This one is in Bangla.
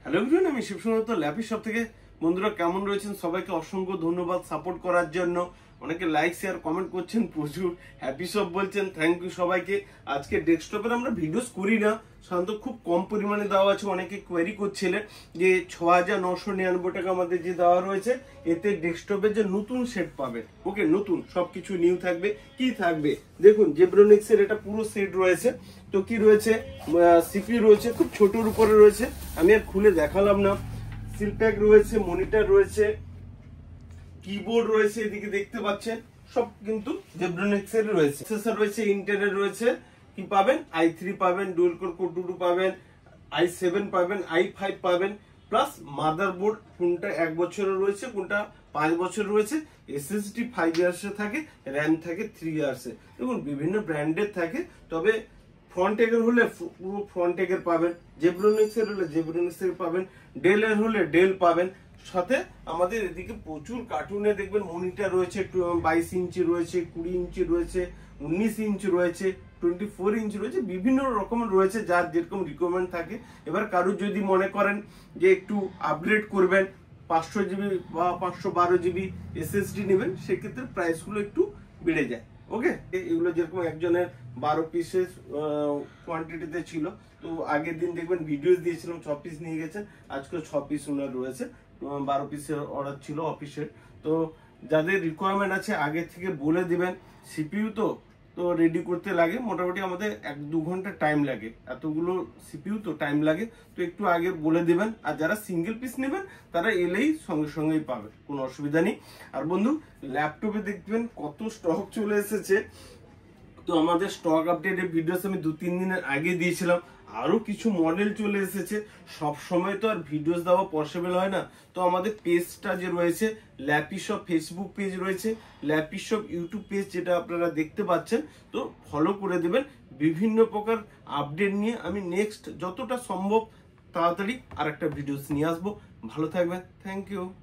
হ্যালো এভরিওয়ান, আমি শিবসুন্দর ল্যাপি শপ থেকে। বন্ধুরা কেমন রয়েছেন? সবাইকে অসংখ্য ধন্যবাদ সাপোর্ট করার জন্য। অনেকে লাইক শেয়ার কমেন্ট করছেন, প্রচুর হ্যাপি শপ বলছেন, থ্যাংক ইউ সবাইকে। আজকে ডেস্কটপের আমরা ভিডিওস করি না, সাধারণত খুব কম পরিমাণে দেওয়া আছে। অনেকে কোয়েরি করছিলেন যে ৬,৯৯৯ টাকা আমাদের যে দেওয়া রয়েছে, এতে ডেস্কটপের যে নতুন সেট পাবে। ওকে, নতুন সবকিছু নিউ থাকবে। কি থাকবে দেখুন, জেব্রনিক্সের এটা পুরো সেট রয়েছে। তো কি রয়েছে, সিপি রয়েছে, খুব ছোটর উপরে রয়েছে, আমি আর খুলে দেখালাম না। সিলপ্যাক রয়েছে, মনিটর রয়েছে, কিবোর্ড রয়েছে, এদিকে দেখতে পাচ্ছেন সব কিন্তু জেব্রনিক্স এর রয়েছে। প্রসেসর রয়েছে, ইন্টেলের রয়েছে। কি পাবেন? i3 পাবেন, ডুয়াল কোর কোর 2 পাবেন, i7 পাবেন, i5 পাবেন, প্লাস মাদারবোর্ড কোনটা 1 বছরের রয়েছে, কোনটা 5 বছর রয়েছে। এসএসডি 5 ইয়ার্স এ থাকে, র‍্যাম থাকে 3 ইয়ার্স এ। দেখুন বিভিন্ন ব্র্যান্ডের থাকে, তবে ফ্রন্ট এগের হলে পুরো ফ্রন্ট এগের পাবেন, জেব্রনিক্স এর হলে জেব্রনিক্স এর পাবেন, ডেল এর হলে ডেল পাবেন। সাথে আমাদের এদিকে প্রচুর কার্টুনে দেখবেন মনিটর রয়েছে, 22 ইঞ্চি রয়েছে, 20 ইঞ্চি রয়েছে, 19 ইঞ্চি রয়েছে, 24 ইঞ্চি রয়েছে, বিভিন্ন রকমের রয়েছে, যার যেরকম রিকোয়ারমেন্ট থাকে। এবার কারোর যদি মনে করেন যে একটু আপগ্রেড করবেন, 500 জিবি বা 512 জিবি এসএসডি নেবেন, সেক্ষেত্রে প্রাইসগুলো একটু বেড়ে যায়। ওকে, এগুলো যেরকম একজনের 12 পিসের কোয়ান্টিটিতে ছিল, তো আগের দিন দেখবেন ভিডিওস দিয়েছিলাম 6 পিস নিয়ে গেছেন, আজকে 6 পিস ওনার রয়েছে। 12 পিসের অর্ডার ছিল অফিসের। তো যাদের রিকোয়ারমেন্ট আছে আগে থেকে বলে দিবেন। সিপিইউ তো রেডি করতে লাগে মোটামুটি আমাদের 1-2 ঘন্টা টাইম লাগে, এতগুলো সিপিইউ তো টাইম লাগে, তো একটু আগে বলে দিবেন। আর যারা সিঙ্গেল পিস নেবেন তারা এলেই সঙ্গে সঙ্গেই পাবে, কোনো অসুবিধা নেই। আর বন্ধু, ল্যাপটপে দেখবেন কত স্টক চলে এসেছে। তো আমাদের স্টক আপডেটের ভিডিওস আমি 2-3 দিনের আগে দিয়েছিলাম, আরো কিছু মডেল চলে এসেছে। সব সময় তো আর ভিডিওস দেওয়া পসিবল হয় না। তো আমাদের পেজটা যে রয়েছে, ল্যাপি শপ ফেসবুক পেজ রয়েছে, ল্যাপি শপ ইউটিউব পেজ যেটা আপনারা দেখতে পাচ্ছেন, তো ফলো করে দেবেন। বিভিন্ন প্রকার আপডেট নিয়ে আমি নেক্সট যতটা সম্ভব তাড়াতাড়ি আর একটা ভিডিওস নিয়ে আসবো। ভালো থাকবেন, থ্যাংক ইউ।